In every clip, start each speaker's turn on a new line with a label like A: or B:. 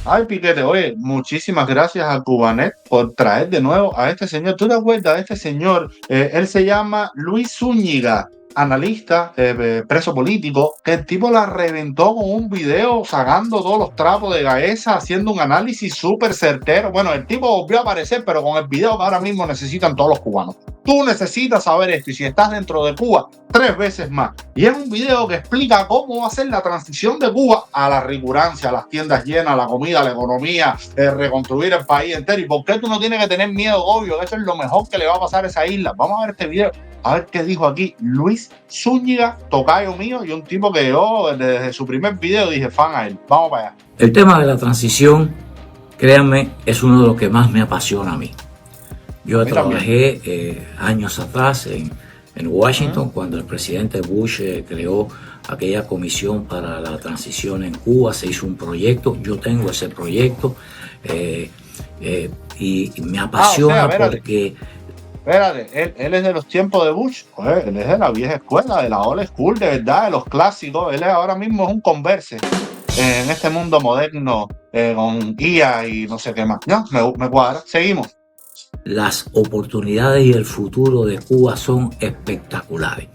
A: Ay, Piquete, oye, muchísimas gracias a Cubanet por traer de nuevo a este señor. ¿Tú te acuerdas de este señor? Él se llama Luis Zúñiga, analista, preso político, que el tipo la reventó con un video sacando todos los trapos de Gaesa, haciendo un análisis súper certero. Bueno, el tipo volvió a aparecer, pero con el video que ahora mismo necesitan todos los cubanos. Tú necesitas saber esto y si estás dentro de Cuba, 3 veces más. Y es un video que explica cómo va a ser la transición de Cuba a la rigurancia, a las tiendas llenas, a la comida, a la economía, reconstruir el país entero. ¿Y por qué tú no tienes que tener miedo, obvio? Eso es lo mejor que le va a pasar a esa isla. Vamos a ver este video, a ver qué dijo aquí Luis Zúñiga, tocayo mío, y un tipo que yo desde su primer video dije fan a él. Vamos para allá.
B: El tema de la transición, créanme, es uno de los que más me apasiona a mí. Yo trabajé años atrás en Washington cuando el presidente Bush creó aquella comisión para la transición en Cuba. Se hizo un proyecto, yo tengo ese proyecto y me apasiona porque...
A: Espérate, él es de los tiempos de Bush, joder, él es de la vieja escuela, de la old school, de verdad, de los clásicos. Él ahora mismo es un converse en este mundo moderno con IA y no sé qué más. No, me cuadra. Seguimos.
B: Las oportunidades y el futuro de Cuba son espectaculares.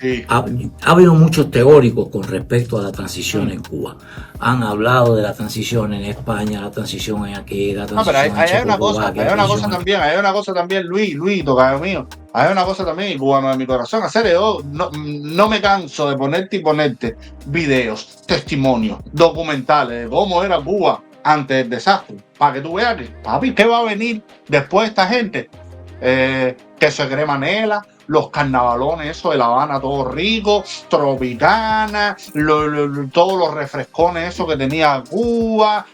B: Sí. Ha habido muchos teóricos con respecto a la transición en Cuba. Han hablado de la transición en España, la transición en aquí, la transición en Checoslovaquia.
A: Hay una cosa también, Luis, tocayo mío. Hay una cosa también, y cubano de mi corazón, hacer yo no me canso de ponerte videos, testimonios, documentales de cómo era Cuba antes del desastre, para que tú veas que, papi, ¿qué va a venir después de esta gente? Queso de cremanela, los carnavalones, eso de La Habana, todo rico, Tropicana, todos los refrescones, eso que tenía Cuba,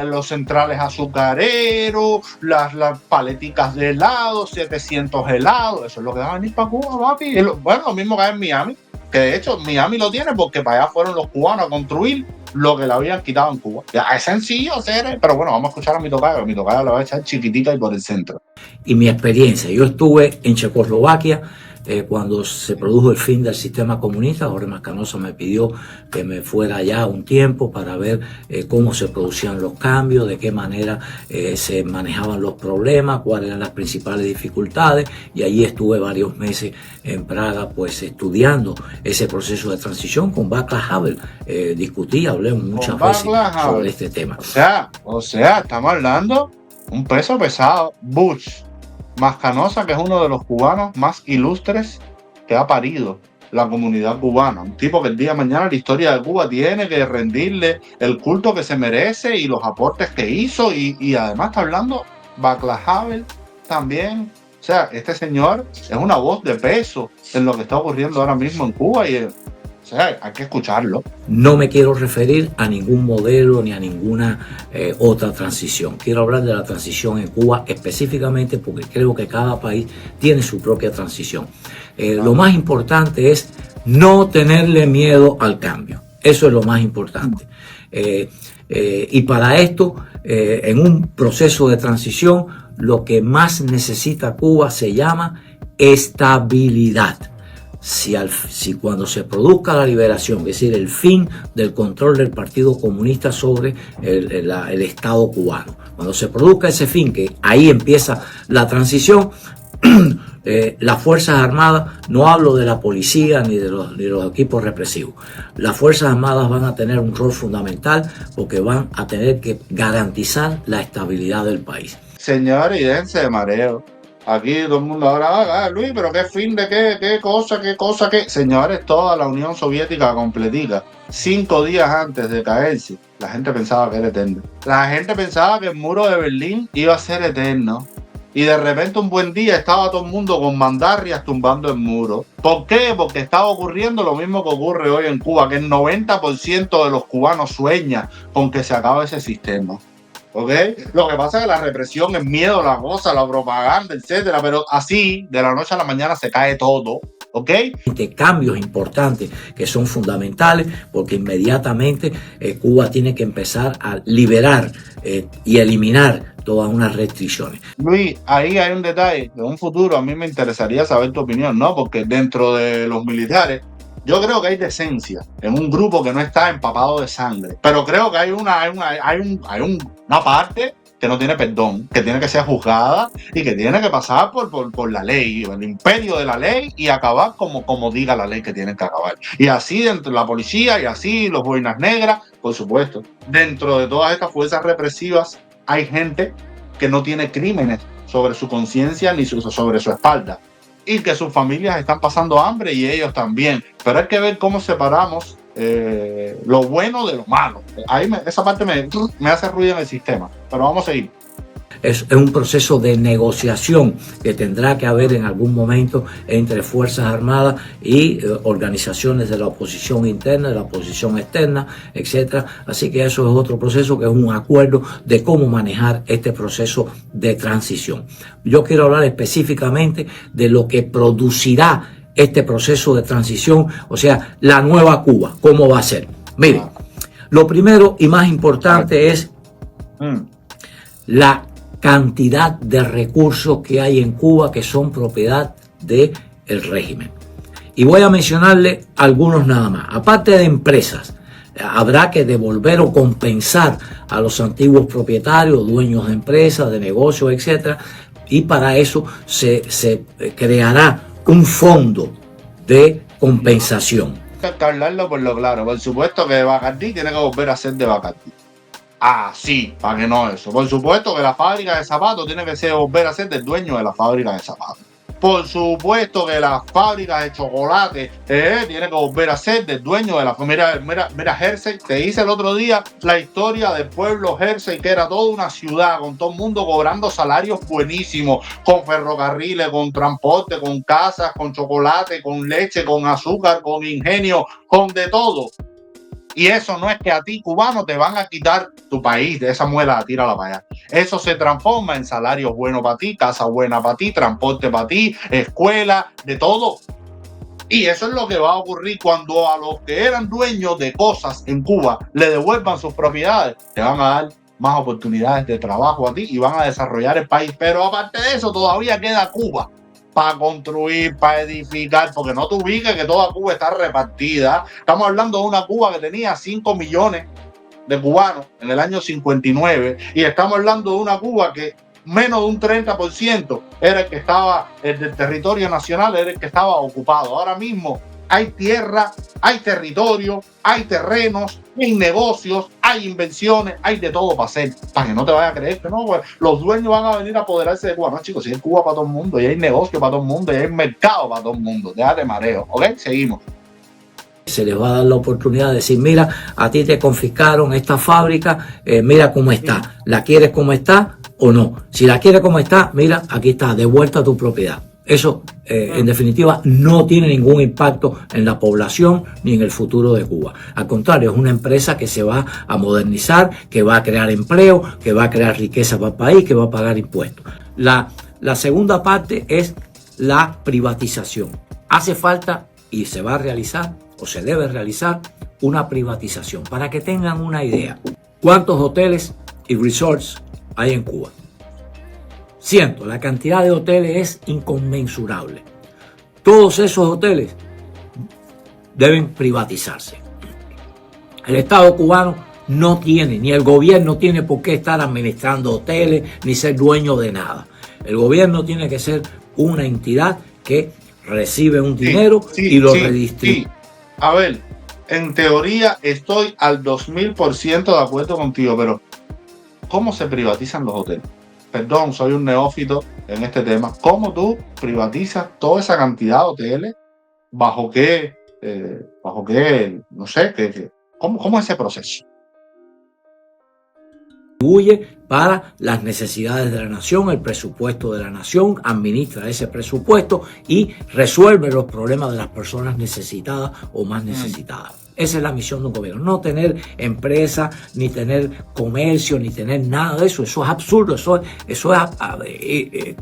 A: los centrales azucareros, las paleticas de helado, 700 helados, eso es lo que va a venir para Cuba, papi. Bueno, lo mismo que hay en Miami, que de hecho Miami lo tiene porque para allá fueron los cubanos a construir lo que le habían quitado en Cuba. Ya, es sencillo hacer, pero bueno, vamos a escuchar a mi tocayo la va a echar chiquitita y por el centro.
B: Y mi experiencia, yo estuve en Checoslovaquia cuando se produjo el fin del sistema comunista. Jorge Mascanosa me pidió que me fuera allá un tiempo para ver cómo se producían los cambios, de qué manera se manejaban los problemas, cuáles eran las principales dificultades, y allí estuve varios meses en Praga pues estudiando ese proceso de transición con Václav Havel. Discutí, hablé muchas veces sobre este tema.
A: O sea, estamos hablando un peso pesado. Bush, Mascanosa, que es uno de los cubanos más ilustres que ha parido la comunidad cubana. Un tipo que el día de mañana la historia de Cuba tiene que rendirle el culto que se merece y los aportes que hizo. Y además está hablando Václav Havel también. O sea, este señor es una voz de peso en lo que está ocurriendo ahora mismo en Cuba y o sea, hay que escucharlo.
B: No me quiero referir a ningún modelo ni a ninguna otra transición. Quiero hablar de la transición en Cuba específicamente porque creo que cada país tiene su propia transición. Lo más importante es no tenerle miedo al cambio. Eso es lo más importante. Y para esto, en un proceso de transición, lo que más necesita Cuba se llama estabilidad. Si cuando se produzca la liberación, es decir, el fin del control del Partido Comunista sobre el Estado cubano, cuando se produzca ese fin, que ahí empieza la transición, las Fuerzas Armadas, no hablo de la policía ni de los equipos represivos, las Fuerzas Armadas van a tener un rol fundamental porque van a tener que garantizar la estabilidad del país.
A: Señores, y dense de mareo. Aquí todo el mundo ahora, Luis, pero qué fin de qué cosa. Señores, toda la Unión Soviética completica, 5 días antes de caerse, la gente pensaba que era eterno. La gente pensaba que el muro de Berlín iba a ser eterno. Y de repente un buen día estaba todo el mundo con mandarrias tumbando el muro. ¿Por qué? Porque estaba ocurriendo lo mismo que ocurre hoy en Cuba, que el 90% de los cubanos sueña con que se acabe ese sistema. ¿Ok? Lo que pasa es que la represión, el miedo, la cosa, la propaganda, etcétera, pero así, de la noche a la mañana se cae todo. ¿Ok?
B: Cambios importantes que son fundamentales porque inmediatamente Cuba tiene que empezar a liberar y eliminar todas unas restricciones.
A: Luis, ahí hay un detalle de un futuro, a mí me interesaría saber tu opinión, ¿no? Porque dentro de los militares Yo creo que hay decencia en un grupo que no está empapado de sangre, pero creo que hay una parte que no tiene perdón, que tiene que ser juzgada y que tiene que pasar por la ley, el imperio de la ley y acabar como diga la ley que tienen que acabar. Y así dentro de la policía y así los boinas negras, por supuesto. Dentro de todas estas fuerzas represivas hay gente que no tiene crímenes sobre su conciencia ni sobre su espalda y que sus familias están pasando hambre y ellos también. Pero hay que ver cómo separamos lo bueno de lo malo. Ahí esa parte me hace ruido en el sistema, pero vamos a seguir.
B: Es un proceso de negociación que tendrá que haber en algún momento entre Fuerzas Armadas y organizaciones de la oposición interna, de la oposición externa, etc. Así que eso es otro proceso que es un acuerdo de cómo manejar este proceso de transición. Yo quiero hablar específicamente de lo que producirá este proceso de transición, o sea, la nueva Cuba, cómo va a ser. Miren, lo primero y más importante es la cantidad de recursos que hay en Cuba que son propiedad del régimen. Y voy a mencionarle algunos nada más. Aparte de empresas, habrá que devolver o compensar a los antiguos propietarios, dueños de empresas, de negocios, etc. Y para eso se creará un fondo de compensación.
A: Hay que hablarlo por lo claro. Por supuesto que Bacardí tiene que volver a ser de Bacardí. Ah, sí, para que no eso. Por supuesto que la fábrica de zapatos tiene que volver a ser del dueño de la fábrica de zapatos. Por supuesto que la fábrica de chocolate tiene que volver a ser del dueño de la fábrica. Mira, Jersey, te hice el otro día la historia del pueblo Jersey, que era toda una ciudad, con todo el mundo cobrando salarios buenísimos, con ferrocarriles, con transporte, con casas, con chocolate, con leche, con azúcar, con ingenio, con de todo. Y eso no es que a ti, cubano, te van a quitar tu país de esa muela, tírala para allá. Eso se transforma en salarios buenos para ti, casa buena para ti, transporte para ti, escuela, de todo. Y eso es lo que va a ocurrir cuando a los que eran dueños de cosas en Cuba le devuelvan sus propiedades. Te van a dar más oportunidades de trabajo a ti y van a desarrollar el país. Pero aparte de eso, todavía queda Cuba para construir, para edificar, porque no te ubiques que toda Cuba está repartida. Estamos hablando de una Cuba que tenía 5 millones de cubanos en el año 59 y estamos hablando de una Cuba que menos de un 30% era el que estaba, el del territorio nacional era el que estaba ocupado. Ahora mismo hay tierra, hay territorio, hay terrenos, hay negocios, hay invenciones, hay de todo para hacer. Para que no te vayas a creer que no, pues, los dueños van a venir a apoderarse de Cuba. No, chicos, si hay Cuba para todo el mundo, y hay negocio para todo el mundo, y hay mercado para todo el mundo. Déjate mareo, ¿ok? Seguimos.
B: Se les va a dar la oportunidad de decir, mira, a ti te confiscaron esta fábrica, mira cómo está. ¿La quieres como está o no? Si la quieres como está, mira, aquí está, de vuelta a tu propiedad. Eso, en definitiva, no tiene ningún impacto en la población ni en el futuro de Cuba. Al contrario, es una empresa que se va a modernizar, que va a crear empleo, que va a crear riqueza para el país, que va a pagar impuestos. La segunda parte es la privatización. Hace falta y se va a realizar o se debe realizar una privatización. Para que tengan una idea, ¿cuántos hoteles y resorts hay en Cuba? Cientos, la cantidad de hoteles es inconmensurable. Todos esos hoteles deben privatizarse. El Estado cubano no tiene, ni el gobierno tiene por qué estar administrando hoteles, ni ser dueño de nada. El gobierno tiene que ser una entidad que recibe un dinero y lo redistribuye.
A: A ver, en teoría estoy al 2000% de acuerdo contigo, pero ¿cómo se privatizan los hoteles? Perdón, soy un neófito en este tema. ¿Cómo tú privatizas toda esa cantidad de hoteles? ¿Bajo qué? No sé, ¿cómo es ese proceso?
B: Para las necesidades de la nación, el presupuesto de la nación, administra ese presupuesto y resuelve los problemas de las personas necesitadas o más necesitadas. Esa es la misión de un gobierno, no tener empresa, ni tener comercio, ni tener nada de eso. Eso es absurdo,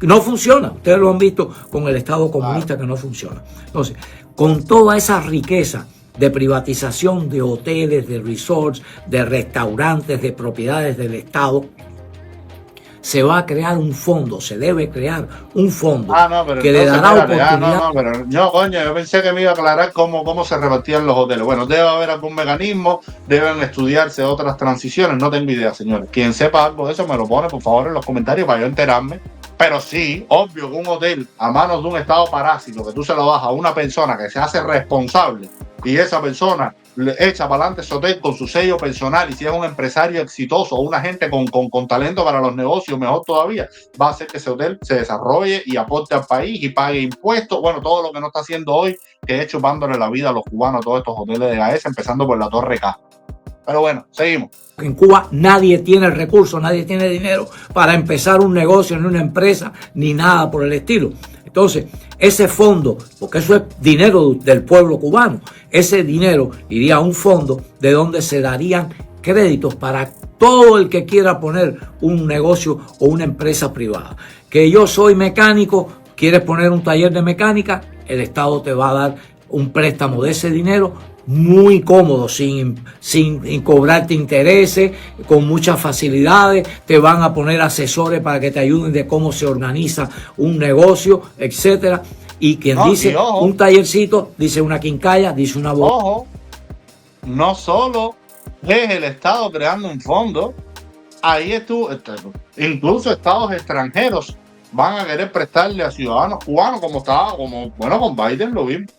B: no funciona. Ustedes lo han visto con el Estado comunista que no funciona. Entonces, con toda esa riqueza de privatización de hoteles, de resorts, de restaurantes, de propiedades del Estado, se va a crear un fondo, se debe crear un fondo
A: Pero
B: que le dará oportunidad.
A: pero yo, coño, yo pensé que me iba a aclarar cómo se repartían los hoteles. Bueno, debe haber algún mecanismo, deben estudiarse otras transiciones, no tengo idea, señores. Quien sepa algo de eso me lo pone, por favor, en los comentarios para yo enterarme. Pero sí, obvio que un hotel a manos de un estado parásito, que tú se lo das a una persona que se hace responsable y esa persona le echa para adelante ese hotel con su sello personal, y si es un empresario exitoso o una gente con talento para los negocios, mejor todavía, va a hacer que ese hotel se desarrolle y aporte al país y pague impuestos. Bueno, todo lo que no está haciendo hoy, que es chupándole la vida a los cubanos a todos estos hoteles de GAES, empezando por la Torre K. Pero bueno, seguimos.
B: En Cuba nadie tiene recursos, nadie tiene dinero para empezar un negocio, ni una empresa, ni nada por el estilo. Entonces, ese fondo, porque eso es dinero del pueblo cubano, ese dinero iría a un fondo de donde se darían créditos para todo el que quiera poner un negocio o una empresa privada. Que yo soy mecánico, quieres poner un taller de mecánica, el Estado te va a dar un préstamo de ese dinero muy cómodo, sin cobrarte intereses, con muchas facilidades. Te van a poner asesores para que te ayuden de cómo se organiza un negocio, etcétera. Y quien dice un tallercito, dice una quincalla, dice una boda.
A: Ojo, no solo es el Estado creando un fondo, ahí estuvo, incluso estados extranjeros van a querer prestarle a ciudadanos cubanos, como con Biden lo vimos.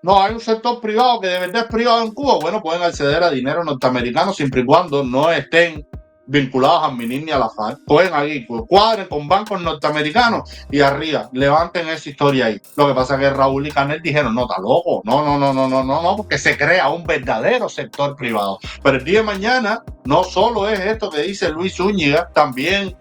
A: No, hay un sector privado que de verdad es privado en Cuba. Bueno, pueden acceder a dinero norteamericano siempre y cuando no estén vinculados a MINIR ni a la FARC. Pueden ahí, cuadren con bancos norteamericanos y arriba, levanten esa historia ahí. Lo que pasa es que Raúl y Canel dijeron, no, está loco, no, porque se crea un verdadero sector privado. Pero el día de mañana no solo es esto que dice Luis Zúñiga, también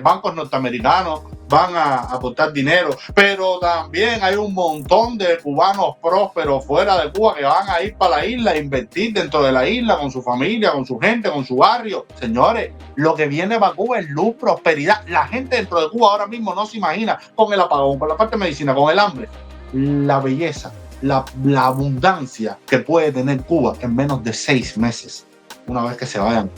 A: bancos norteamericanos van a aportar dinero, pero también hay un montón de cubanos prósperos fuera de Cuba que van a ir para la isla, a invertir dentro de la isla con su familia, con su gente, con su barrio. Señores, lo que viene para Cuba es luz, prosperidad. La gente dentro de Cuba ahora mismo no se imagina, con el apagón, con la parte de medicina, con el hambre, la belleza, la abundancia que puede tener Cuba en menos de 6 meses, una vez que se vayan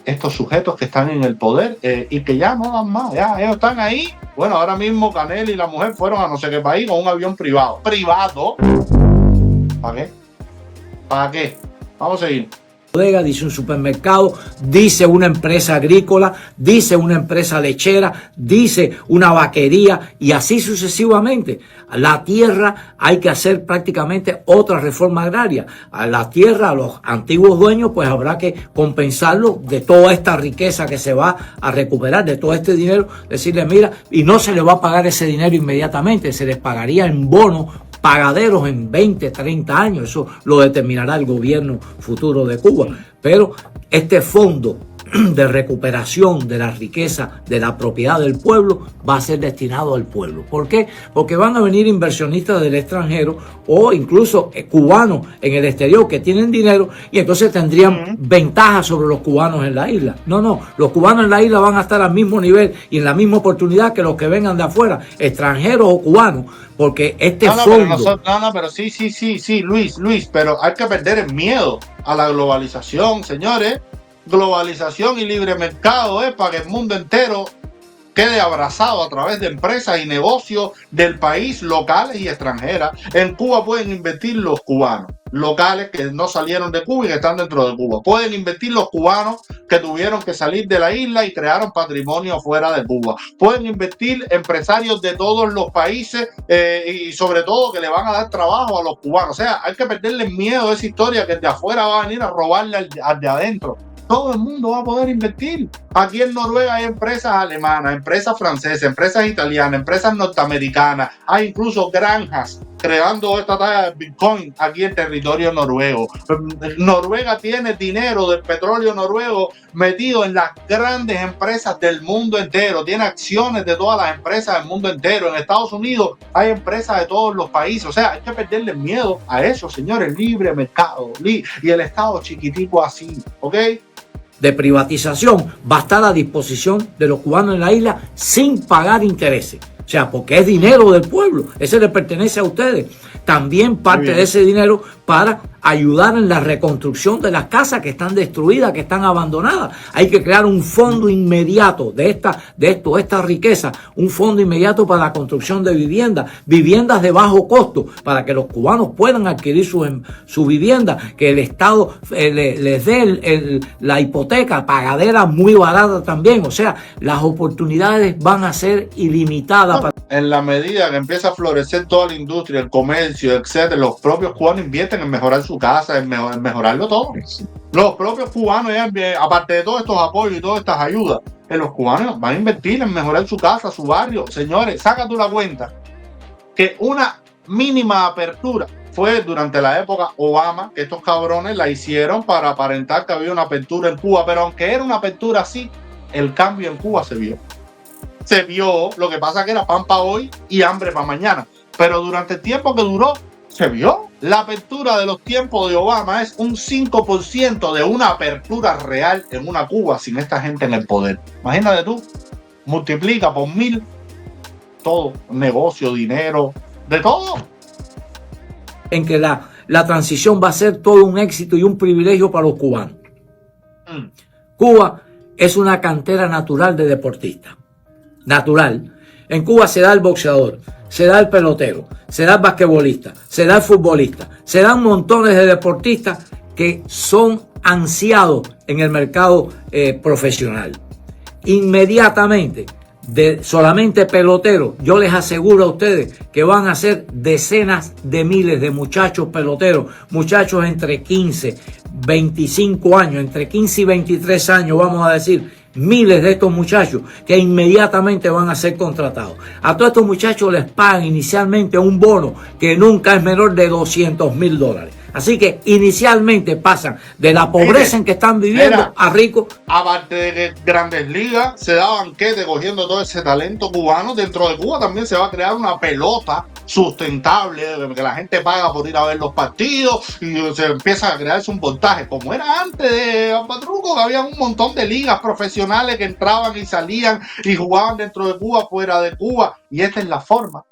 A: estos sujetos que están en el poder y que ya no dan más, ya ellos están ahí. Bueno, ahora mismo Canel y la mujer fueron a no sé qué país con un avión privado. ¿Para qué? ¿Para qué? Vamos a seguir.
B: Dice un supermercado, dice una empresa agrícola, dice una empresa lechera, dice una vaquería y así sucesivamente. La tierra hay que hacer prácticamente otra reforma agraria. A la tierra, a los antiguos dueños, pues habrá que compensarlo de toda esta riqueza que se va a recuperar, de todo este dinero, decirle mira, y no se le va a pagar ese dinero inmediatamente, se les pagaría en bonos pagaderos en 20, 30 años. Eso lo determinará el gobierno futuro de Cuba. Pero este fondo de recuperación de la riqueza, de la propiedad del pueblo, va a ser destinado al pueblo. ¿Por qué? Porque van a venir inversionistas del extranjero o incluso cubanos en el exterior que tienen dinero y entonces tendrían ventajas sobre los cubanos en la isla. No, los cubanos en la isla van a estar al mismo nivel y en la misma oportunidad que los que vengan de afuera, extranjeros o cubanos, porque este fondo...
A: Pero sí, Luis, pero hay que perder el miedo a la globalización, señores. Globalización y libre mercado para que el mundo entero quede abrazado a través de empresas y negocios del país, locales y extranjeras. En Cuba pueden invertir los cubanos locales que no salieron de Cuba y que están dentro de Cuba. Pueden invertir los cubanos que tuvieron que salir de la isla y crearon patrimonio fuera de Cuba. Pueden invertir empresarios de todos los países y sobre todo que le van a dar trabajo a los cubanos. O sea, hay que perderle miedo a esa historia que de afuera va a venir a robarle al de adentro. Todo el mundo va a poder invertir. Aquí en Noruega hay empresas alemanas, empresas francesas, empresas italianas, empresas norteamericanas. Hay incluso granjas creando esta talla de Bitcoin aquí en territorio noruego. Noruega tiene dinero del petróleo noruego metido en las grandes empresas del mundo entero. Tiene acciones de todas las empresas del mundo entero. En Estados Unidos hay empresas de todos los países. O sea, hay que perderle miedo a eso, señores. Libre mercado. Y el Estado chiquitico así, ¿ok?
B: De privatización va a estar a disposición de los cubanos en la isla sin pagar intereses. O sea, porque es dinero del pueblo, ese le pertenece a ustedes. También parte de ese dinero para ayudar en la reconstrucción de las casas que están destruidas, que están abandonadas. Hay que crear un fondo inmediato de esta riqueza, un fondo inmediato para la construcción de viviendas de bajo costo, para que los cubanos puedan adquirir su vivienda, que el Estado les dé la hipoteca pagadera muy barata también. O sea, las oportunidades van a ser ilimitadas.
A: En la medida que empieza a florecer toda la industria, el comercio, etcétera, los propios cubanos invierten en mejorar su casa, en mejorarlo todo. Los propios cubanos, aparte de todos estos apoyos y todas estas ayudas, los cubanos van a invertir en mejorar su casa, su barrio. Señores, saca tú la cuenta que una mínima apertura fue durante la época Obama, que estos cabrones la hicieron para aparentar que había una apertura en Cuba, pero aunque era una apertura así, el cambio en Cuba se vio. Se vio, lo que pasa que era pan para hoy y hambre para mañana. Pero durante el tiempo que duró, se vio. La apertura de los tiempos de Obama es un 5% de una apertura real en una Cuba sin esta gente en el poder. Imagínate tú, multiplica por 1000 todo, negocio, dinero, de todo.
B: En que la transición va a ser todo un éxito y un privilegio para los cubanos. Cuba es una cantera natural de deportistas. Natural. En Cuba se da el boxeador, se da el pelotero, se da el basquetbolista, se da el futbolista, se dan montones de deportistas que son ansiados en el mercado profesional. Inmediatamente, de solamente peloteros, yo les aseguro a ustedes que van a ser decenas de miles de muchachos peloteros, muchachos entre 15, 25 años, entre 15 y 23 años, vamos a decir, miles de estos muchachos que inmediatamente van a ser contratados. A todos estos muchachos les pagan inicialmente un bono que nunca es menor de $200,000. Así que inicialmente pasan de la pobreza en que están viviendo a ricos.
A: Aparte de que Grandes Ligas se da banquete cogiendo todo ese talento cubano, dentro de Cuba también se va a crear una pelota sustentable, que la gente paga por ir a ver los partidos y se empieza a crearse un voltaje, como era antes de Patruco, que había un montón de ligas profesionales que entraban y salían y jugaban dentro de Cuba, fuera de Cuba. Y esta es la forma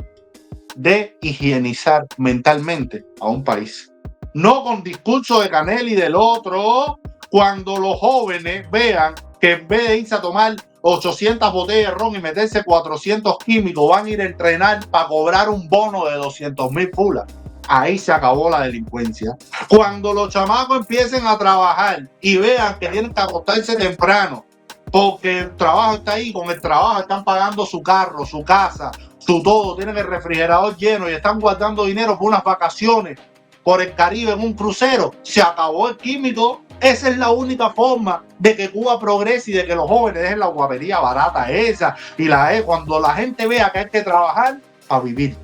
A: de higienizar mentalmente a un país. No con discurso de Canel y del otro, cuando los jóvenes vean que en vez de irse a tomar 800 botellas de ron y meterse 400 químicos, van a ir a entrenar para cobrar un bono de 200,000 fulas. Ahí se acabó la delincuencia. Cuando los chamacos empiecen a trabajar y vean que tienen que acostarse temprano, porque el trabajo está ahí, con el trabajo están pagando su carro, su casa, su todo, tienen el refrigerador lleno y están guardando dinero por unas vacaciones por el Caribe en un crucero, se acabó el químico. Esa es la única forma de que Cuba progrese y de que los jóvenes dejen la guapería barata esa y cuando la gente vea que hay que trabajar para vivir.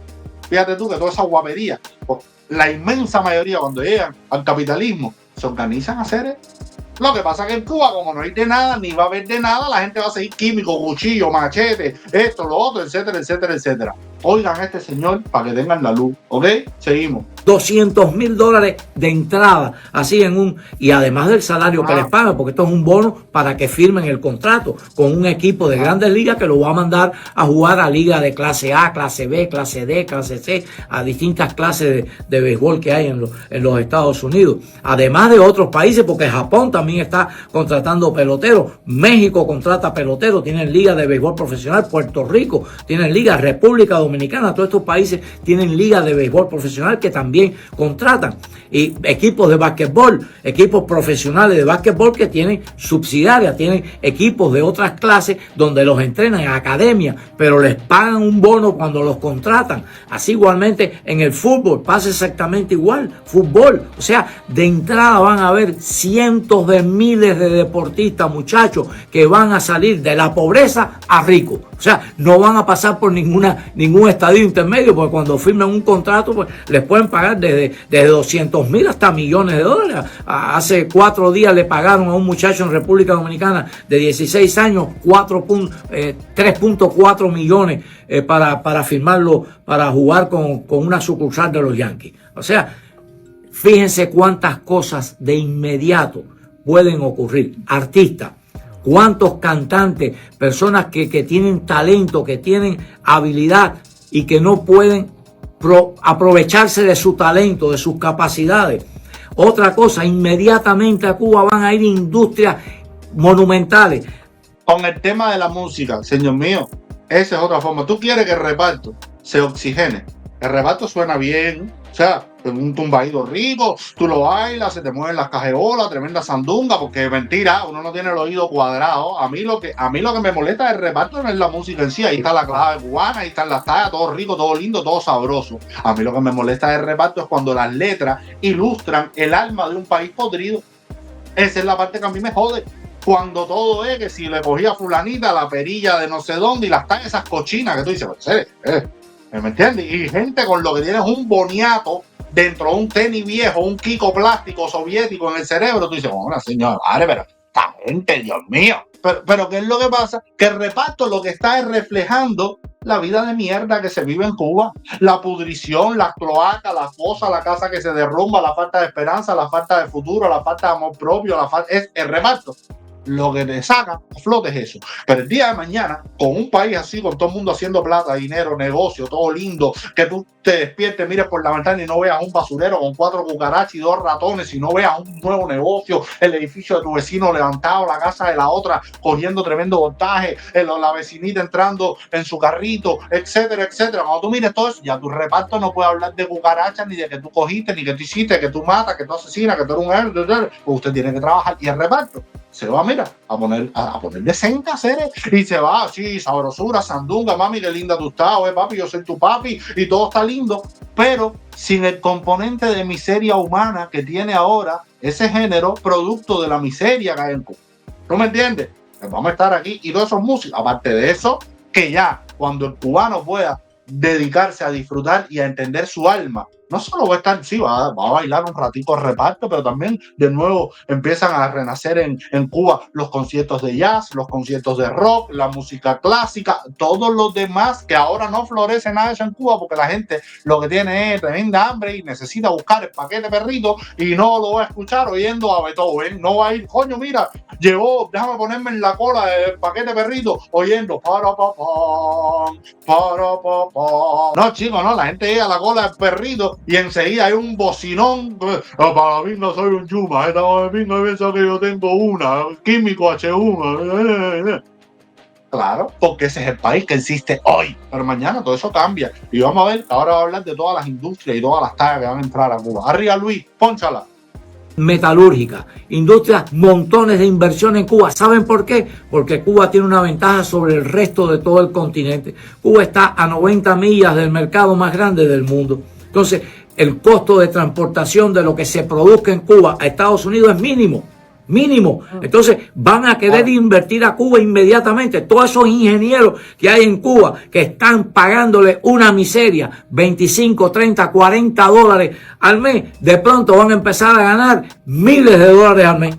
A: Fíjate tú que toda esa guapería, la inmensa mayoría cuando llegan al capitalismo se organizan a hacer. Lo que pasa es que en Cuba, como no hay de nada, ni va a haber de nada, la gente va a seguir químico, cuchillo, machete, esto, lo otro, etcétera, etcétera, etcétera. Oigan a este señor para que tengan la luz, ¿ok? Seguimos.
B: $200,000 de entrada, así y además del salario que les pagan, porque esto es un bono para que firmen el contrato con un equipo de Grandes Ligas que lo va a mandar a jugar a liga de clase A, clase B, clase D, clase C, a distintas clases de béisbol que hay en los Estados Unidos. Además de otros países, porque Japón también está contratando peloteros, México contrata peloteros, tienen liga de béisbol profesional, Puerto Rico tienen liga, República Dominicana, todos estos países tienen liga de béisbol profesional que también contratan, y equipos de básquetbol, equipos profesionales de básquetbol que tienen subsidiarias, tienen equipos de otras clases donde los entrenan en academia, pero les pagan un bono cuando los contratan. Así igualmente en el fútbol pasa exactamente igual, fútbol, o sea, de entrada van a haber cientos de miles de deportistas, muchachos, que van a salir de la pobreza a ricos. O sea, no van a pasar por ningún estadio intermedio, porque cuando firmen un contrato, pues les pueden pagar desde 200,000 hasta millones de dólares. Hace 4 días le pagaron a un muchacho en República Dominicana de 16 años 3.4 millones para firmarlo, para jugar con una sucursal de los Yankees. O sea, fíjense cuántas cosas de inmediato pueden ocurrir. Artistas, cuántos cantantes, personas que tienen talento, que tienen habilidad y que no pueden aprovecharse de su talento, de sus capacidades. Otra cosa, inmediatamente a Cuba van a ir industrias monumentales.
A: Con el tema de la música, señor mío, esa es otra forma. Tú quieres que el reparto se oxigene. El reparto suena bien, o sea, un tumbadito rico, tú lo bailas, se te mueven las cajeolas, tremenda sandunga, porque mentira, uno no tiene el oído cuadrado. A mí lo que me molesta del reparto no es la música en sí, ahí está la clave cubana, ahí están las tallas, todo rico, todo lindo, todo sabroso. A mí lo que me molesta del reparto es cuando las letras ilustran el alma de un país podrido. Esa es la parte que a mí me jode. Cuando todo es que si le cogía a fulanita la perilla de no sé dónde y las tallas esas cochinas que tú dices, pues, ¿me entiendes? Y gente con lo que tienes un boniato dentro de un tenis viejo, un Kiko plástico soviético en el cerebro, tú dices, bueno, señor, madre, pero esta gente, Dios mío. Pero ¿qué es lo que pasa? Que el reparto lo que está es reflejando la vida de mierda que se vive en Cuba. La pudrición, las cloacas, la fosa, la casa que se derrumba, la falta de esperanza, la falta de futuro, la falta de amor propio, es el reparto. Lo que te saca a flote es eso. Pero el día de mañana, con un país así, con todo el mundo haciendo plata, dinero, negocio, todo lindo, que tú te despiertes, mires por la ventana y no veas un basurero con 4 cucarachas y 2 ratones, y no veas un nuevo negocio, el edificio de tu vecino levantado, la casa de la otra cogiendo tremendo voltaje, la vecinita entrando en su carrito, etcétera, etcétera. Cuando tú mires todo eso, ya tu reparto no puede hablar de cucarachas, ni de que tú cogiste, ni que tú hiciste, que tú matas, que tú asesinas, que tú eres un héroe. Usted tiene que trabajar. Y el reparto se va, mira, a poner decente a hacer, y se va así, sabrosura, sandunga, mami, qué linda tú estás, papi, yo soy tu papi, y todo está lindo, pero sin el componente de miseria humana que tiene ahora ese género, producto de la miseria que hay en Cuba. ¿No me entiendes? Pues vamos a estar aquí, y todos esos músicos, aparte de eso, que ya, cuando el cubano pueda dedicarse a disfrutar y a entender su alma, no solo va a estar, sí, va a bailar un ratico el reparto, pero también de nuevo empiezan a renacer en Cuba los conciertos de jazz, los conciertos de rock, la música clásica, todos los demás, que ahora no florece nada de eso en Cuba porque la gente lo que tiene es tremenda hambre y necesita buscar el paquete perrito y no lo va a escuchar oyendo a Beethoven, no va a ir, coño, mira, llegó, déjame ponerme en la cola del paquete perrito oyendo no, chicos, no, la gente llega a la cola del perrito y enseguida hay un bocinón. Para mí no soy un chuma, esta pinga piensa que yo tengo una químico H1. Claro, porque ese es el país que existe hoy, pero mañana todo eso cambia y vamos a ver, ahora va a hablar de todas las industrias y todas las tallas que van a entrar a Cuba. Arriba, Luis, pónchala.
B: Metalúrgica, industrias, montones de inversión en Cuba. ¿Saben por qué? Porque Cuba tiene una ventaja sobre el resto de todo el continente. Cuba está a 90 millas del mercado más grande del mundo. Entonces, el costo de transportación de lo que se produzca en Cuba a Estados Unidos es mínimo. Mínimo. Entonces van a querer invertir a Cuba inmediatamente. Todos esos ingenieros que hay en Cuba que están pagándole una miseria, 25, 30, 40 dólares al mes, de pronto van a empezar a ganar miles de dólares al mes.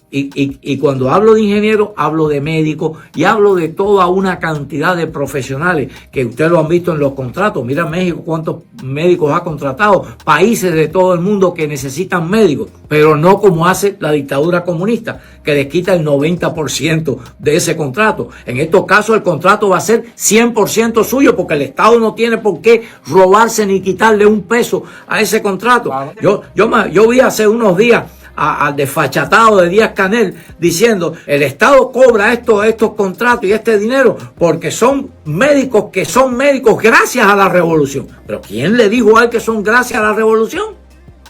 B: Y cuando hablo de ingenieros, hablo de médicos y hablo de toda una cantidad de profesionales que ustedes lo han visto en los contratos. Mira México cuántos médicos ha contratado, países de todo el mundo que necesitan médicos, pero no como hace la dictadura comunista, que les quita el 90% de ese contrato. En estos casos el contrato va a ser 100% suyo porque el Estado no tiene por qué robarse ni quitarle un peso a ese contrato. Yo vi hace unos días al desfachatado de Díaz-Canel diciendo el Estado cobra estos contratos y este dinero porque son médicos que son médicos gracias a la revolución. Pero ¿quién le dijo a él que son gracias a la revolución?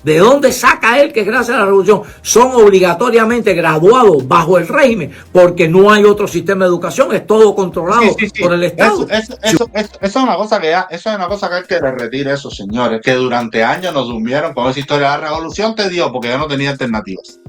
B: ¿De dónde saca él que gracias a la revolución son obligatoriamente graduados bajo el régimen? Porque no hay otro sistema de educación, es todo controlado por el Estado.
A: Eso es una cosa que hay que derretir eso, señores, que durante años nos durmieron con esa historia. La revolución te dio porque yo no tenía alternativas.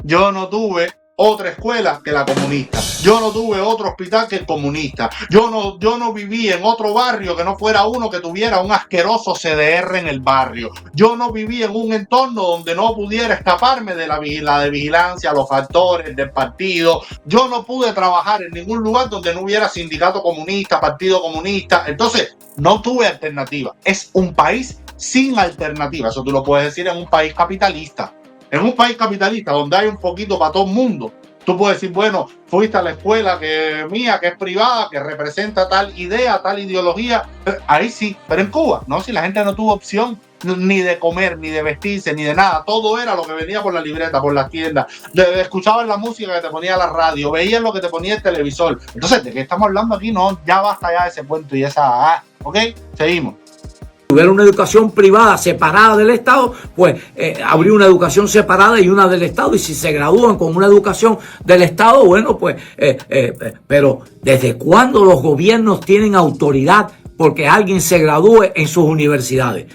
A: Yo no tuve otra escuela que la comunista. Yo no tuve otro hospital que el comunista. Yo no viví en otro barrio que no fuera uno que tuviera un asqueroso CDR en el barrio. Yo no viví en un entorno donde no pudiera escaparme de la de vigilancia, los factores del partido. Yo no pude trabajar en ningún lugar donde no hubiera sindicato comunista, partido comunista. Entonces, no tuve alternativa. Es un país sin alternativa. Eso tú lo puedes decir en un país capitalista. En un país capitalista donde hay un poquito para todo el mundo, Tú puedes decir, bueno, fuiste a la escuela mía, que es privada, que representa tal idea, tal ideología. Ahí sí, pero en Cuba, no, si la gente no tuvo opción ni de comer, ni de vestirse, ni de nada. Todo era lo que venía por la libreta, por las tiendas. Escuchaban la música que te ponía la radio, veían lo que te ponía el televisor. Entonces, ¿de qué estamos hablando aquí? No, ya basta ya ese cuento y esa... ¿ok? Seguimos.
B: Hubiera una educación privada separada del Estado, pues habría una educación separada y una del Estado. Y si se gradúan con una educación del Estado, bueno, pues, pero ¿desde cuándo los gobiernos tienen autoridad porque alguien se gradúe en sus universidades?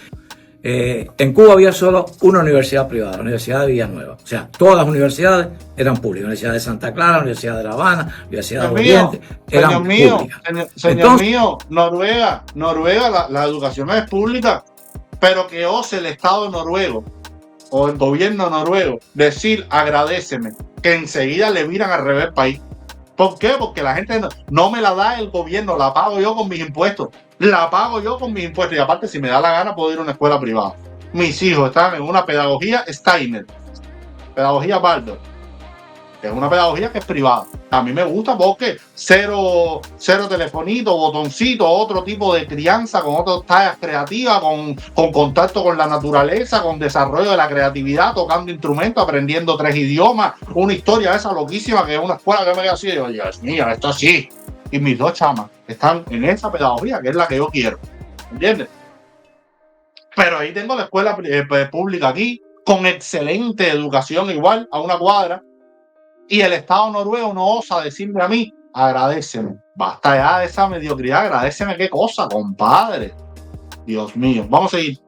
B: En Cuba había solo una universidad privada, la Universidad de Villanueva. O sea, todas las universidades eran públicas. La Universidad de Santa Clara, la Universidad de La Habana, la Universidad de Oriente, eran públicas.
A: Señor mío, Noruega, la educación es pública, pero que ose el Estado noruego o el gobierno noruego decir agradéceme, que enseguida le miran al revés país. ¿Por qué? Porque la gente no me la da el gobierno, la pago yo con mis impuestos. La pago yo con mis impuestos. Y aparte, si me da la gana, puedo ir a una escuela privada. Mis hijos están en una pedagogía Steiner, pedagogía Baldor, que es una pedagogía que es privada. A mí me gusta porque cero telefonito, botoncito, otro tipo de crianza, con otras tallas creativas, con contacto con la naturaleza, con desarrollo de la creatividad, tocando instrumentos, aprendiendo 3 idiomas, una historia esa loquísima que es una escuela que me queda así, y yo, Dios mío, esto sí. Y mis 2 chamas están en esa pedagogía, que es la que yo quiero, ¿entiendes? Pero ahí tengo la escuela pública aquí, con excelente educación igual, a una cuadra. Y el Estado noruego no osa decirme a mí, agradéceme. Basta ya de esa mediocridad, agradéceme qué cosa, compadre. Dios mío, vamos a seguir.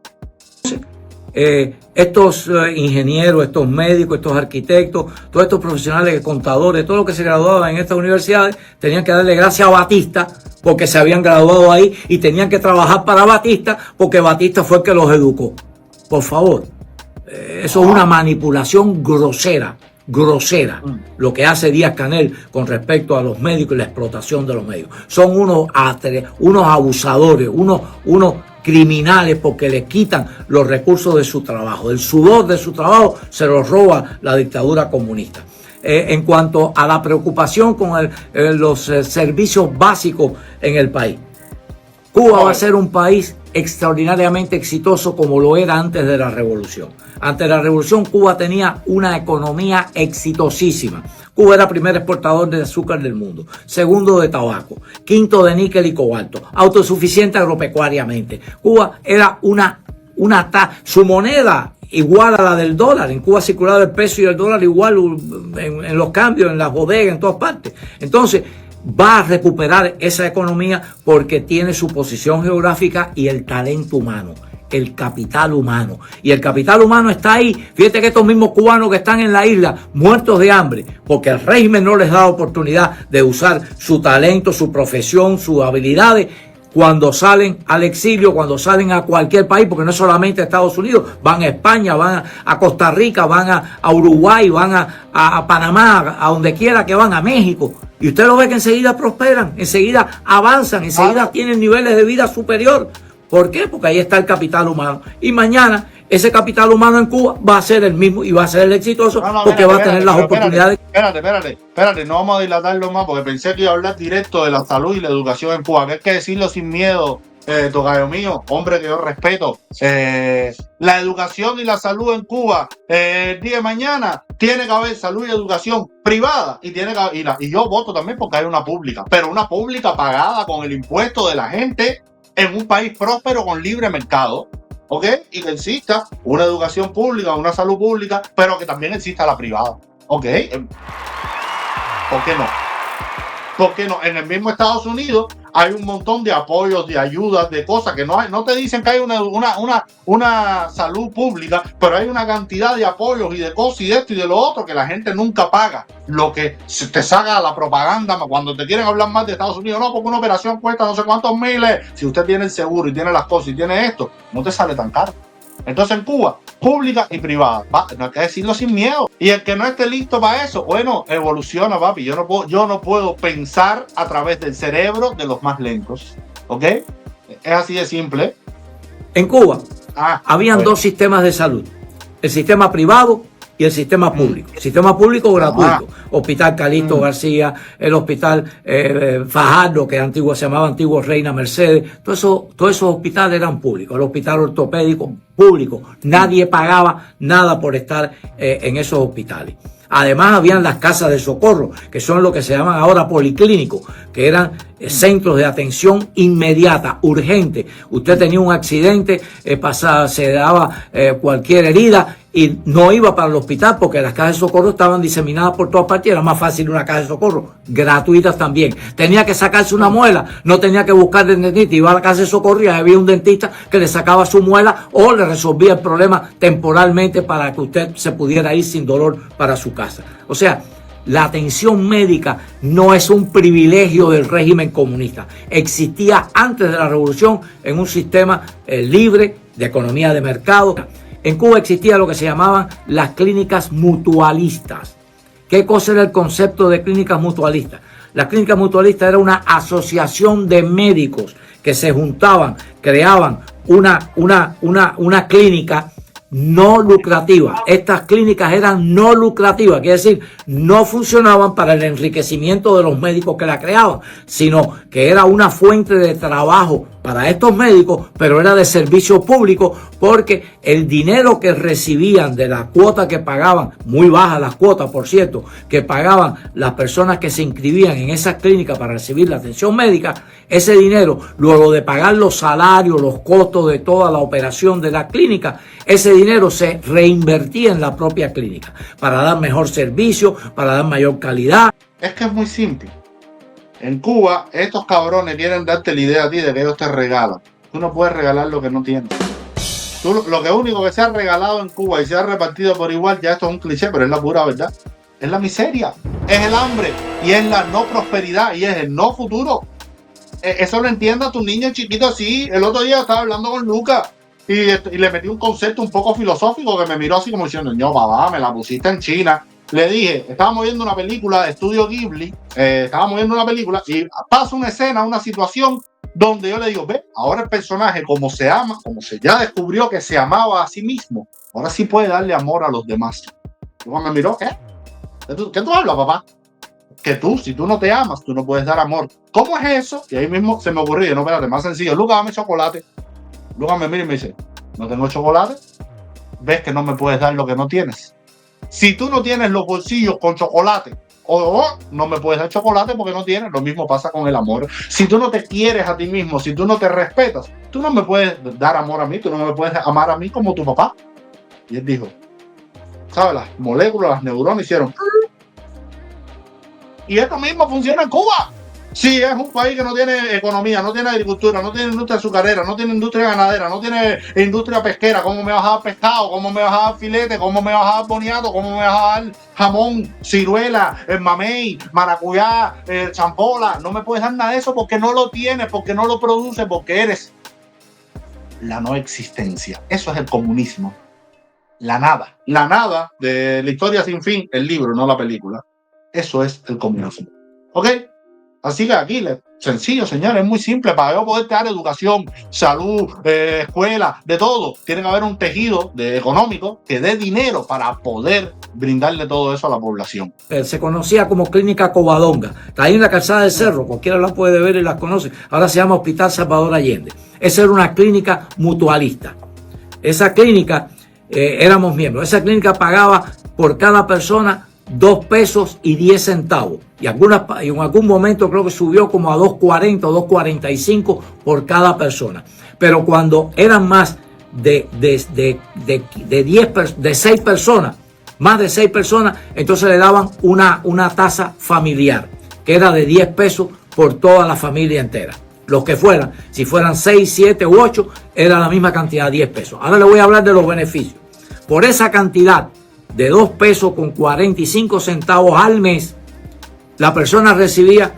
B: Estos ingenieros, estos médicos, estos arquitectos, todos estos profesionales, contadores, todo lo que se graduaban en estas universidades, tenían que darle gracias a Batista porque se habían graduado ahí y tenían que trabajar para Batista porque Batista fue el que los educó. Por favor, eso es una manipulación grosera lo que hace Díaz-Canel con respecto a los médicos y la explotación de los médicos. Son unos abusadores, unos criminales porque les quitan los recursos de su trabajo. El sudor de su trabajo se los roba la dictadura comunista. En cuanto a la preocupación con los servicios básicos en el país, Cuba va a ser un país extraordinariamente exitoso como lo era antes de la revolución. Antes de la revolución, Cuba tenía una economía exitosísima. Cuba era primer exportador de azúcar del mundo, segundo de tabaco, quinto de níquel y cobalto, autosuficiente agropecuariamente. Cuba era su moneda igual a la del dólar. En Cuba circulaba el peso y el dólar igual en los cambios, en las bodegas, en todas partes. Entonces, va a recuperar esa economía porque tiene su posición geográfica y el talento humano, el capital humano. Y el capital humano está ahí. Fíjate que estos mismos cubanos que están en la isla muertos de hambre porque el régimen no les da oportunidad de usar su talento, su profesión, sus habilidades. Cuando salen al exilio, cuando salen a cualquier país, porque no es solamente a Estados Unidos, van a España, van a Costa Rica, van a Uruguay, van a Panamá, a donde quiera que van, a México. Y usted lo ve que enseguida prosperan, enseguida avanzan, enseguida tienen niveles de vida superior. ¿Por qué? Porque ahí está el capital humano. Y mañana ese capital humano en Cuba va a ser el mismo y va a ser el exitoso porque va a tener las oportunidades.
A: Espérate, no vamos a dilatarlo más porque pensé que iba a hablar directo de la salud y la educación en Cuba, que hay que decirlo sin miedo, tocayo mío, hombre que yo respeto. La educación y la salud en Cuba, el día de mañana tiene que haber salud y educación privada y yo voto también porque hay una pública, pero una pública pagada con el impuesto de la gente en un país próspero con libre mercado. ¿Ok? Y que exista una educación pública, una salud pública, pero que también exista la privada. ¿Ok? ¿Por qué no? ¿Por qué no? En el mismo Estados Unidos hay un montón de apoyos, de ayudas, de cosas que no te dicen que hay una salud pública, pero hay una cantidad de apoyos y de cosas y de esto y de lo otro que la gente nunca paga. Lo que te saca la propaganda cuando te quieren hablar más de Estados Unidos, no, porque una operación cuesta no sé cuántos miles. Si usted tiene el seguro y tiene las cosas y tiene esto, no te sale tan caro. Entonces en Cuba, pública y privada, no hay que decirlo sin miedo. Y el que no esté listo para eso, bueno, evoluciona, papi. Yo no puedo pensar a través del cerebro de los más lentos. ¿Ok? Es así de simple.
B: En Cuba habían 2 sistemas de salud. El sistema privado y el sistema público. Sistema público gratuito. Hospital Calixto García, el Hospital Fajardo, que antiguo se llamaba Antiguo Reina Mercedes. Todos esos hospitales eran públicos. El Hospital Ortopédico público. Nadie pagaba nada por estar en esos hospitales. Además, habían las casas de socorro, que son lo que se llaman ahora policlínicos, que eran centros de atención inmediata, urgente. Usted tenía un accidente, se daba cualquier herida y no iba para el hospital porque las casas de socorro estaban diseminadas por todas partes y era más fácil una casa de socorro, gratuitas también. Tenía que sacarse una muela, no tenía que buscar el dentista, iba a la casa de socorro y había un dentista que le sacaba su muela o le resolvía el problema temporalmente para que usted se pudiera ir sin dolor para su casa. O sea, la atención médica no es un privilegio del régimen comunista. Existía antes de la revolución en un sistema libre de economía de mercado. En Cuba existía lo que se llamaban las clínicas mutualistas. ¿Qué cosa era el concepto de clínicas mutualistas? La clínica mutualista era una asociación de médicos que se juntaban, creaban una clínica no lucrativa. Estas clínicas eran no lucrativas, quiere decir, no funcionaban para el enriquecimiento de los médicos que la creaban, sino que era una fuente de trabajo para estos médicos, pero era de servicio público porque el dinero que recibían de la cuota que pagaban, muy bajas las cuotas, por cierto, que pagaban las personas que se inscribían en esas clínicas para recibir la atención médica, ese dinero, luego de pagar los salarios, los costos de toda la operación de la clínica, ese dinero se reinvertía en la propia clínica para dar mejor servicio, para dar mayor calidad.
A: Es que es muy simple. En Cuba, estos cabrones quieren darte la idea a ti de que ellos te regalan. Tú no puedes regalar lo que no tienes. Lo que único que se ha regalado en Cuba y se ha repartido por igual, ya esto es un cliché, pero es la pura verdad, es la miseria, es el hambre y es la no prosperidad y es el no futuro. Eso lo entiende a tu niño chiquito así. El otro día estaba hablando con Lucas y le metí un concepto un poco filosófico que me miró así como diciendo, no, papá, me la pusiste en China. Le dije, estábamos viendo una película de Estudio Ghibli, estábamos viendo una película y pasa una escena, una situación donde yo le digo, ve, ahora el personaje como se ama, como se ya descubrió que se amaba a sí mismo, ahora sí puede darle amor a los demás. Y Juan me miró, ¿qué? ¿Qué tú hablas, papá? Que tú, si tú no te amas, tú no puedes dar amor. ¿Cómo es eso? Y ahí mismo se me ocurrió, no, espérate, más sencillo, Lucas, dame chocolate. Lucas me mira y me dice, ¿no tengo chocolate? ¿Ves que no me puedes dar lo que no tienes? Si tú no tienes los bolsillos con chocolate, no me puedes dar chocolate porque no tienes. Lo mismo pasa con el amor. Si tú no te quieres a ti mismo, si tú no te respetas, tú no me puedes dar amor a mí, tú no me puedes amar a mí como tu papá. Y él dijo, ¿sabes? Las moléculas, las neuronas hicieron. Y esto mismo funciona en Cuba. Sí, es un país que no tiene economía, no tiene agricultura, no tiene industria azucarera, no tiene industria ganadera, no tiene industria pesquera. ¿Cómo me vas a dar pescado? ¿Cómo me vas a dar filete? ¿Cómo me vas a dar boniato? ¿Cómo me vas a dar jamón, ciruela, el mamey, maracuyá, champola? No me puedes dar nada de eso porque no lo tienes, porque no lo produces, porque eres la no existencia. Eso es el comunismo. La nada de La historia sin fin, el libro, no la película. Eso es el comunismo. ¿Ok? Así que aquí, sencillo, señores, es muy simple. Para yo poder dar educación, salud, escuela, de todo, tiene que haber un tejido económico que dé dinero para poder brindarle todo eso a la población.
B: Se conocía como Clínica Covadonga. Está ahí en la calzada del Cerro, cualquiera la puede ver y las conoce. Ahora se llama Hospital Salvador Allende. Esa era una clínica mutualista. Esa clínica, éramos miembros. Esa clínica pagaba por cada persona 2 pesos y 10 centavos. Y en algún momento creo que subió como a 2.40 o 2.45 por cada persona. Pero cuando eran más de 6 personas, más de 6 personas, entonces le daban una tasa familiar, que era de 10 pesos por toda la familia entera. Los que fueran, si fueran 6, 7 u 8, era la misma cantidad, 10 pesos. Ahora le voy a hablar de los beneficios. Por esa cantidad de 2 pesos con 45 centavos al mes, la persona recibía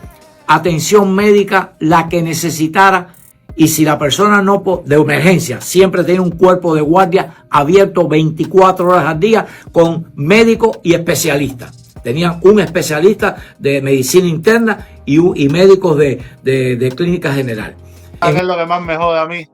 B: atención médica la que necesitara, y si la persona no, de emergencia, siempre tenía un cuerpo de guardia abierto 24 horas al día con médicos y especialistas. Tenían un especialista de medicina interna y médicos de clínica general.
A: ¿Qué es lo que más me jode a mí?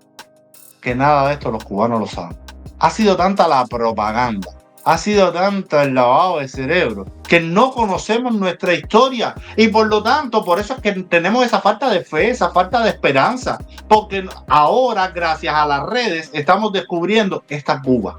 A: Que nada de esto los cubanos lo saben. Ha sido tanta la propaganda ha sido tanto el lavado de cerebro que no conocemos nuestra historia y por lo tanto, por eso es que tenemos esa falta de fe, esa falta de esperanza, porque ahora, gracias a las redes, estamos descubriendo esta Cuba.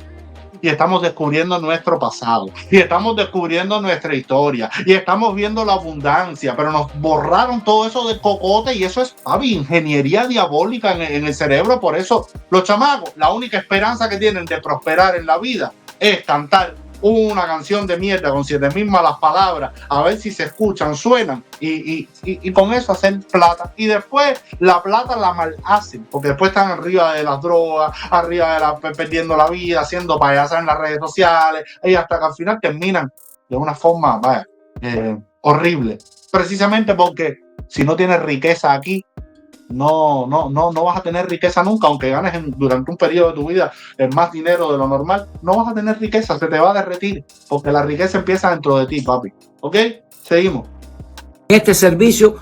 A: Y estamos descubriendo nuestro pasado, y estamos descubriendo nuestra historia, y estamos viendo la abundancia, pero nos borraron todo eso de cocote, y eso es, ingeniería diabólica en el cerebro. Por eso los chamacos, la única esperanza que tienen de prosperar en la vida es cantar una canción de mierda con 7.000 malas palabras, a ver si se escuchan, suenan, y con eso hacer plata. Y después la plata la mal hacen, porque después están arriba de las drogas, arriba de perdiendo la vida, haciendo payasas en las redes sociales, y hasta que al final terminan de una forma horrible. Precisamente porque si no tienes riqueza aquí, no vas a tener riqueza nunca, aunque ganes durante un periodo de tu vida más dinero de lo normal, no vas a tener riqueza, se te va a derretir, porque la riqueza empieza dentro de ti, papi. ¿Ok? Seguimos.
B: Este servicio,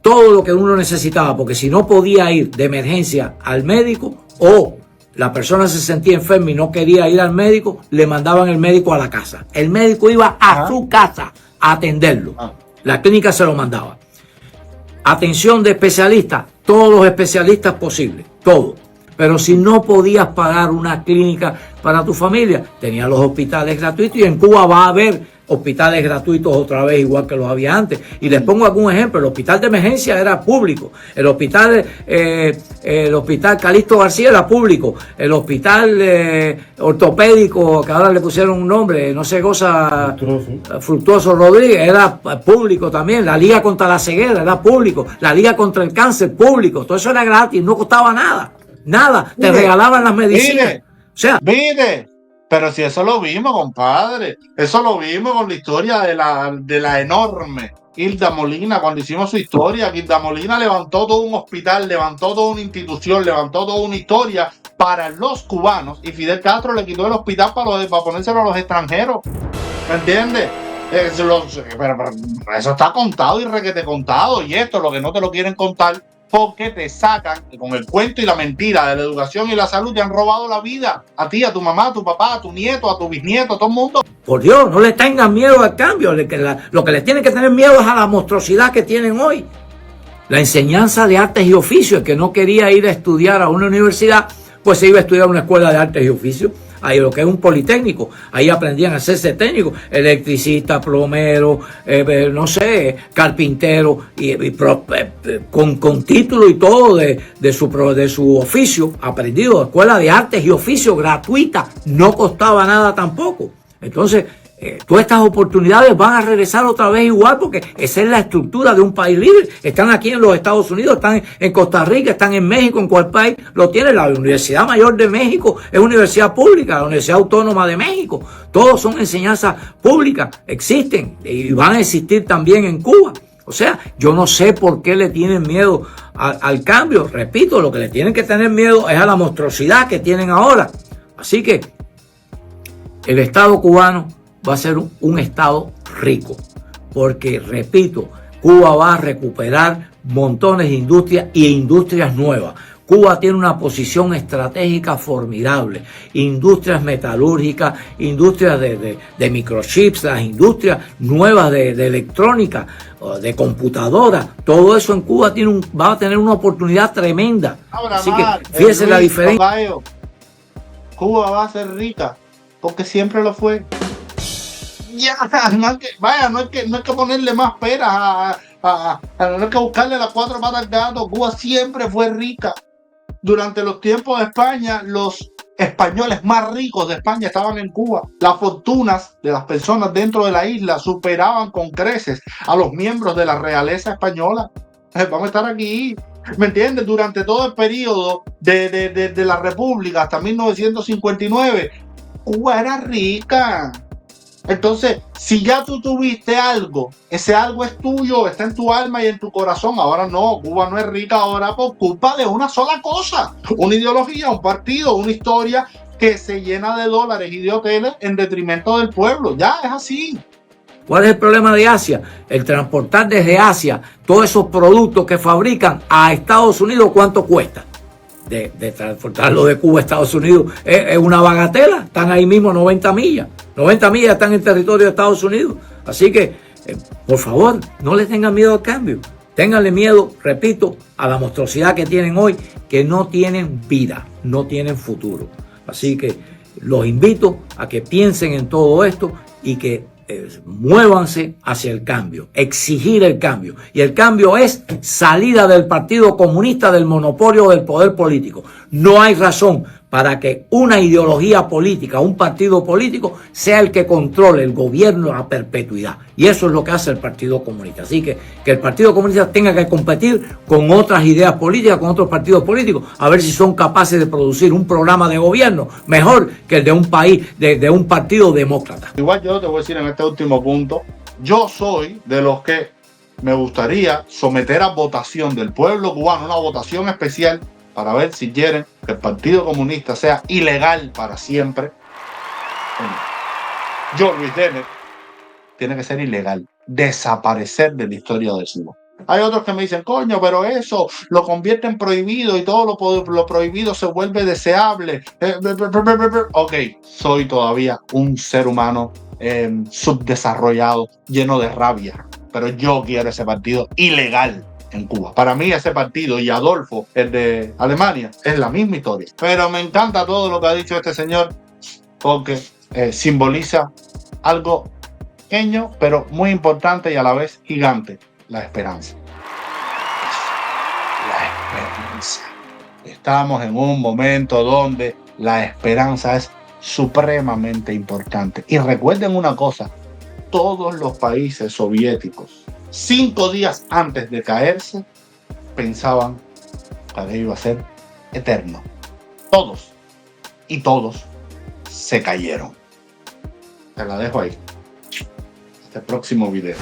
B: todo lo que uno necesitaba, porque si no podía ir de emergencia al médico o la persona se sentía enferma y no quería ir al médico, le mandaban el médico a la casa. El médico iba a su casa a atenderlo. La clínica se lo mandaba. Atención de especialistas, todos los especialistas posibles, todo. Pero si no podías pagar una clínica para tu familia, tenías los hospitales gratuitos, y en Cuba va a haber hospitales gratuitos otra vez, igual que los había antes. Y les pongo algún ejemplo: el hospital de emergencia era público, el hospital Calixto García era público, el hospital ortopédico, que ahora le pusieron un nombre, no sé cosa, Fructuoso Rodríguez, era público también. La Liga contra la Ceguera era público, la Liga contra el Cáncer público, todo eso era gratis, no costaba nada, te regalaban las medicinas. O sea,
A: pero si eso lo vimos, compadre, eso lo vimos con la historia de la enorme Hilda Molina, cuando hicimos su historia. Hilda Molina levantó todo un hospital, levantó toda una institución, levantó toda una historia para los cubanos, y Fidel Castro le quitó el hospital para ponérselo a los extranjeros. ¿Me entiendes? Pero eso está contado y requete contado, y esto es lo que no te lo quieren contar, porque te sacan con el cuento y la mentira de la educación y la salud. Te han robado la vida a ti, a tu mamá, a tu papá, a tu nieto, a tu bisnieto, a todo el mundo.
B: Por Dios, no le tengan miedo al cambio. Lo que les tienen que tener miedo es a la monstruosidad que tienen hoy. La enseñanza de artes y oficios. El que no quería ir a estudiar a una universidad, pues se iba a estudiar a una escuela de artes y oficios. Ahí lo que es un politécnico, ahí aprendían a hacerse técnicos, electricista, plomero, no sé, carpintero, con título y todo de su oficio, aprendido. Escuela de artes y oficios gratuita, no costaba nada tampoco. Entonces, todas estas oportunidades van a regresar otra vez igual, porque esa es la estructura de un país libre. Están aquí en los Estados Unidos, están en Costa Rica, están en México, en cuál país lo tiene. La Universidad Mayor de México es universidad pública, la Universidad Autónoma de México, todos son enseñanzas públicas, existen y van a existir también en Cuba. O sea, yo no sé por qué le tienen miedo al cambio. Repito, lo que le tienen que tener miedo es a la monstruosidad que tienen ahora. Así que el Estado cubano va a ser un Estado rico, porque, repito, Cuba va a recuperar montones de industrias y industrias nuevas. Cuba tiene una posición estratégica formidable, industrias metalúrgicas, industrias de microchips, las industrias nuevas de electrónica, de computadoras, todo eso en Cuba va a tener una oportunidad tremenda. Así que fíjense la diferencia.
A: Cuba va a ser rica, porque siempre lo fue. Ya, no hay que ponerle más peras, no hay que buscarle las cuatro patas al gato. Cuba siempre fue rica. Durante los tiempos de España, los españoles más ricos de España estaban en Cuba. Las fortunas de las personas dentro de la isla superaban con creces a los miembros de la realeza española. Vamos a estar aquí, ¿me entiendes? Durante todo el periodo de la República hasta 1959, Cuba era rica. Entonces, si ya tú tuviste algo, ese algo es tuyo, está en tu alma y en tu corazón. Ahora no, Cuba no es rica ahora por culpa de una sola cosa, una ideología, un partido, una historia que se llena de dólares y de hoteles en detrimento del pueblo. Ya es así.
B: ¿Cuál es el problema de Asia? El transportar desde Asia todos esos productos que fabrican a Estados Unidos, ¿cuánto cuesta? de transportarlo de Cuba a Estados Unidos es una bagatela. Están ahí mismo 90 millas. 90 millas están en territorio de Estados Unidos. Así que, por favor, no les tengan miedo al cambio. Ténganle miedo, repito, a la monstruosidad que tienen hoy, que no tienen vida, no tienen futuro. Así que los invito a que piensen en todo esto y que muévanse hacia el cambio, exigir el cambio. Y el cambio es salida del Partido Comunista del monopolio del poder político. No hay razón para que una ideología política, un partido político, sea el que controle el gobierno a perpetuidad. Y eso es lo que hace el Partido Comunista. Así que el Partido Comunista tenga que competir con otras ideas políticas, con otros partidos políticos, a ver si son capaces de producir un programa de gobierno mejor que el de un país, de un partido demócrata.
A: Igual yo te voy a decir en este último punto, yo soy de los que me gustaría someter a votación del pueblo cubano, una votación especial, para ver si quieren que el Partido Comunista sea ilegal para siempre. Yo, Luis Denner, tiene que ser ilegal, desaparecer de la historia de Cuba. Hay otros que me dicen, coño, pero eso lo convierte en prohibido y todo lo prohibido se vuelve deseable. Ok, soy todavía un ser humano subdesarrollado, lleno de rabia, pero yo quiero ese partido ilegal en Cuba. Para mí ese partido y Adolfo, el de Alemania, es la misma historia. Pero me encanta todo lo que ha dicho este señor porque simboliza algo pequeño, pero muy importante y a la vez gigante: la esperanza. La esperanza. Estamos en un momento donde la esperanza es supremamente importante. Y recuerden una cosa, todos los países soviéticos, 5 días antes de caerse, pensaban que aquello iba a ser eterno. Todos. Y todos se cayeron. Te la dejo ahí. Hasta el próximo video.